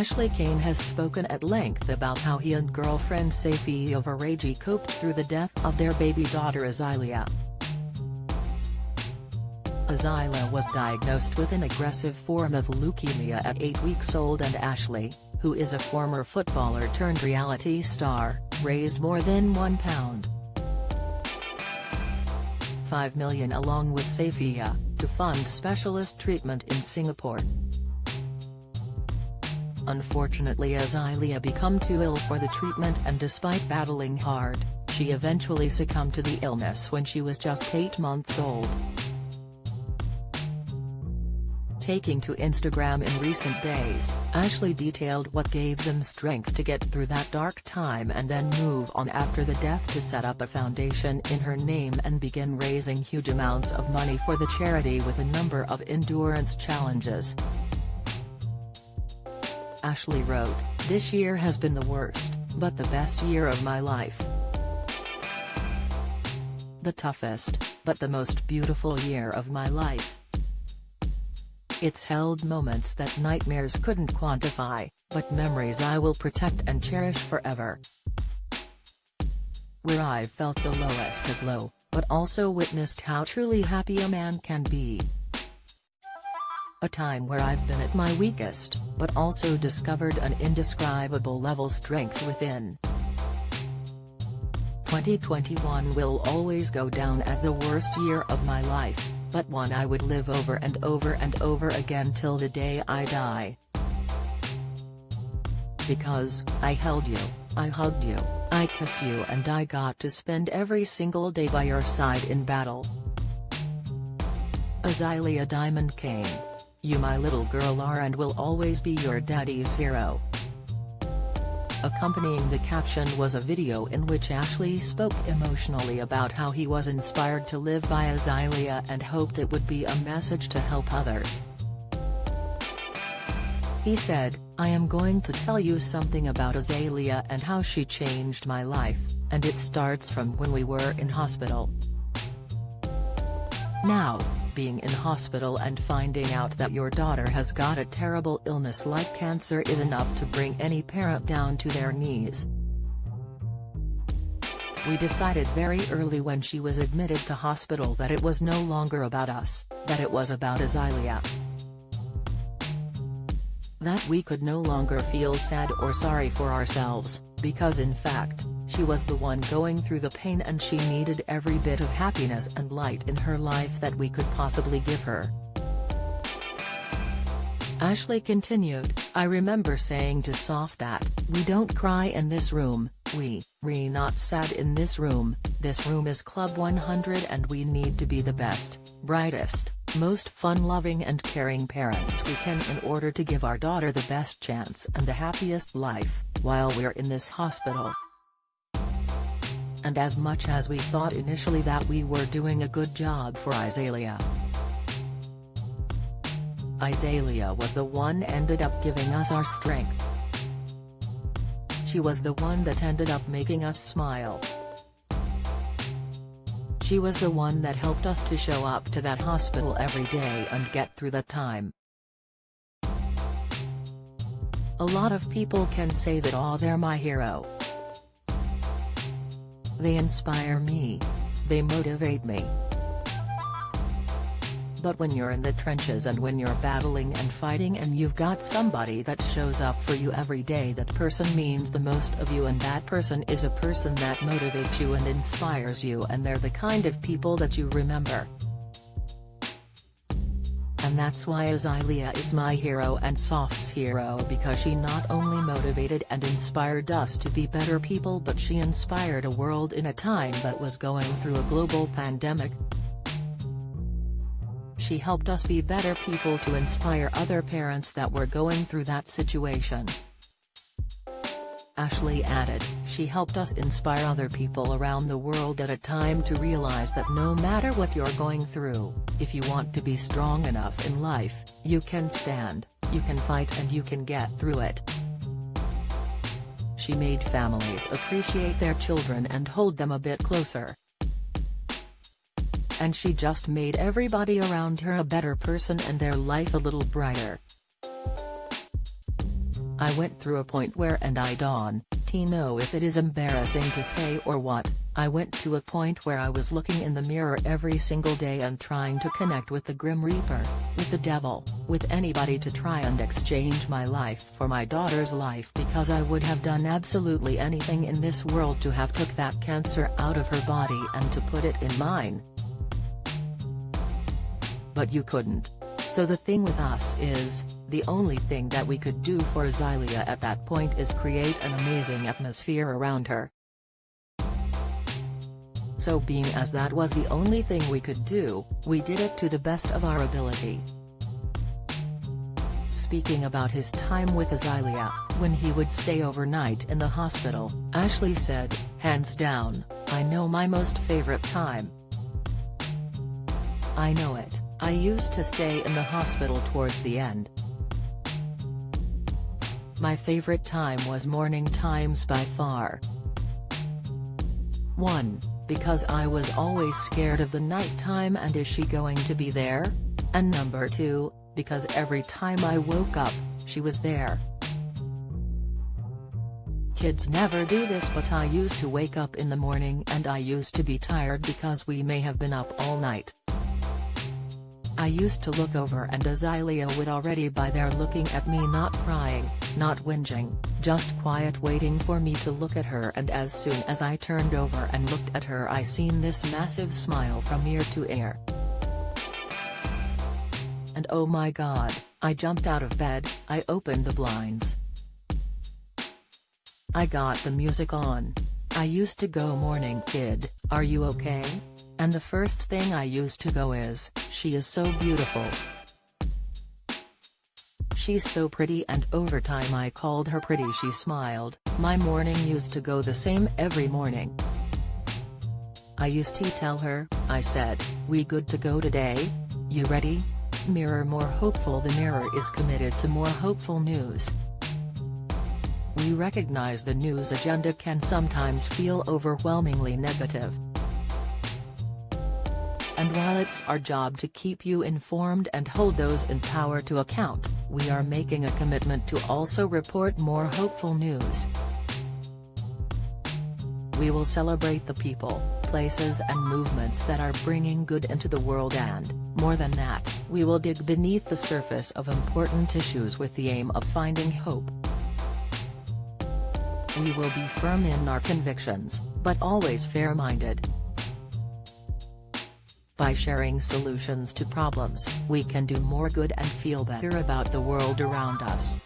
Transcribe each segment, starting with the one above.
Cain has spoken at length about how he and girlfriend Azaylia coped through the death of their baby daughter Azaylia. Azaylia was diagnosed with an aggressive form of leukemia at 8 weeks old, and Ashley, who is a former footballer turned reality star, raised more than £1.5 million along with Azaylia, to fund specialist treatment in Singapore. Unfortunately, Azaylia became too ill for the treatment, and despite battling hard, she eventually succumbed to the illness when she was just 8 months old. Taking to Instagram in recent days, Ashley detailed what gave them strength to get through that dark time and then move on after the death to set up a foundation in her name and begin raising huge amounts of money for the charity with a number of endurance challenges. Ashley wrote, "This year has been the worst, but the best year of my life. The toughest, but the most beautiful year of my life. It's held moments that nightmares couldn't quantify, but memories I will protect and cherish forever. Where I've felt the lowest of low, but also witnessed how truly happy a man can be. A time where I've been at my weakest, but also discovered an indescribable level strength within. 2021 will always go down as the worst year of my life, but one I would live over and over and over again till the day I die. Because, I held you, I hugged you, I kissed you, and I got to spend every single day by your side in battle. Azaylia Diamond Cain. You my little girl are and will always be your daddy's hero." Accompanying the caption was a video in which Ashley spoke emotionally about how he was inspired to live by Azaylia and hoped it would be a message to help others. He said, "I am going to tell you something about Azaylia and how she changed my life, and it starts from when we were in hospital. Now, being in hospital and finding out that your daughter has got a terrible illness like cancer is enough to bring any parent down to their knees. We decided very early when she was admitted to hospital that it was no longer about us, that it was about Azaylia. That we could no longer feel sad or sorry for ourselves, because in fact, she was the one going through the pain and she needed every bit of happiness and light in her life that we could possibly give her." Ashley continued, "I remember saying to Soph that, we don't cry in this room, we're not sad in this room is Club 100 and we need to be the best, brightest, most fun-loving and caring parents we can in order to give our daughter the best chance and the happiest life, while we're in this hospital. And as much as we thought initially that we were doing a good job for Azaylia, Azaylia was the one ended up giving us our strength. She was the one that ended up making us smile. She was the one that helped us to show up to that hospital every day and get through that time. A lot of people can say that, oh, they're my hero. They inspire me. They motivate me. But when you're in the trenches and when you're battling and fighting and you've got somebody that shows up for you every day, that person means the most of you, and that person is a person that motivates you and inspires you, and they're the kind of people that you remember. And that's why Azaylia is my hero and Soph's hero, because she not only motivated and inspired us to be better people, but she inspired a world in a time that was going through a global pandemic. She helped us be better people to inspire other parents that were going through that situation." Ashley added, "She helped us inspire other people around the world at a time to realize that no matter what you're going through, if you want to be strong enough in life, you can stand, you can fight, and you can get through it." She made families appreciate their children and hold them a bit closer. And she just made everybody around her a better person and their life a little brighter. I went through a point where and I don't know if it is embarrassing to say or what, I went to a point where I was looking in the mirror every single day and trying to connect with the Grim Reaper, with the devil, with anybody to try and exchange my life for my daughter's life because I would have done absolutely anything in this world to have took that cancer out of her body and to put it in mine. But you couldn't. So the thing with us is, the only thing that we could do for Azaylia at that point is create an amazing atmosphere around her. So being as that was the only thing we could do, we did it to the best of our ability. Speaking about his time with Azaylia, when he would stay overnight in the hospital, Ashley said, "Hands down, I know my most favorite time. I know it. I used to stay in the hospital towards the end. My favorite time was morning times by far. 1. Because I was always scared of the nighttime and is she going to be there? And number 2, because every time I woke up, she was there. Kids never do this but I used to wake up in the morning and I used to be tired because we may have been up all night. I used to look over and Azaylia would already be there looking at me, not crying, not whinging, just quiet waiting for me to look at her, and as soon as I turned over and looked at her I seen this massive smile from ear to ear. And oh my god, I jumped out of bed, I opened the blinds. I got the music on. I used to go, "Morning kid, are you okay?" And the first thing I used to go is, "She is so beautiful. She's so pretty," and over time I called her pretty. She smiled. My morning used to go the same every morning. I used to tell her, I said, "We good to go today? You ready? Mirror more hopeful." The mirror is committed to more hopeful news. We recognize the news agenda can sometimes feel overwhelmingly negative. And while it's our job to keep you informed and hold those in power to account, we are making a commitment to also report more hopeful news. We will celebrate the people, places and movements that are bringing good into the world, and, more than that, we will dig beneath the surface of important issues with the aim of finding hope. We will be firm in our convictions, but always fair-minded. By sharing solutions to problems, we can do more good and feel better about the world around us.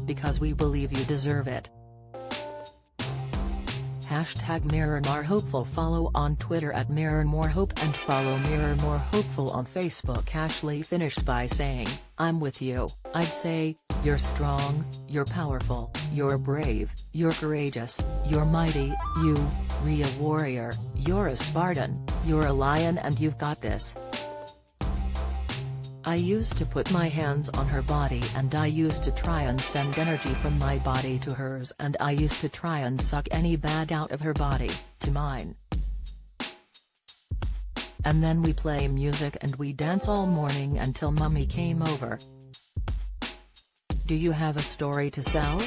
Because we believe you deserve it. #MirrorMoreHopeful. Follow on Twitter @MirrorMoreHope and follow Mirror More Hopeful on Facebook. Ashley finished by saying, "I'm with you. I'd say, you're strong, you're powerful, you're brave, you're courageous, you're mighty, you're a warrior, you're a Spartan, you're a lion, and you've got this." I used to put my hands on her body and I used to try and send energy from my body to hers, and I used to try and suck any bad out of her body, to mine. And then we play music and we dance all morning until Mummy came over. Do you have a story to sell?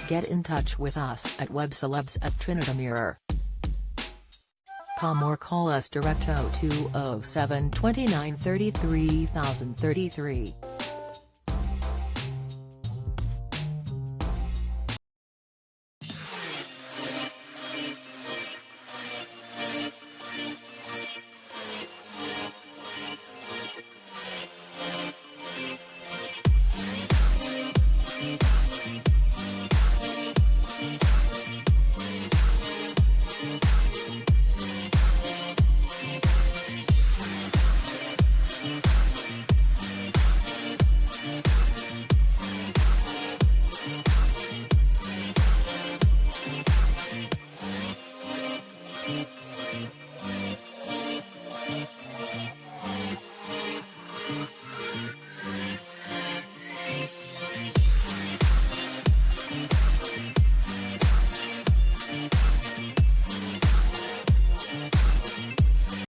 Get in touch with us at webcelebs@trinitymirror.com or call us direct 0207 29 33 033.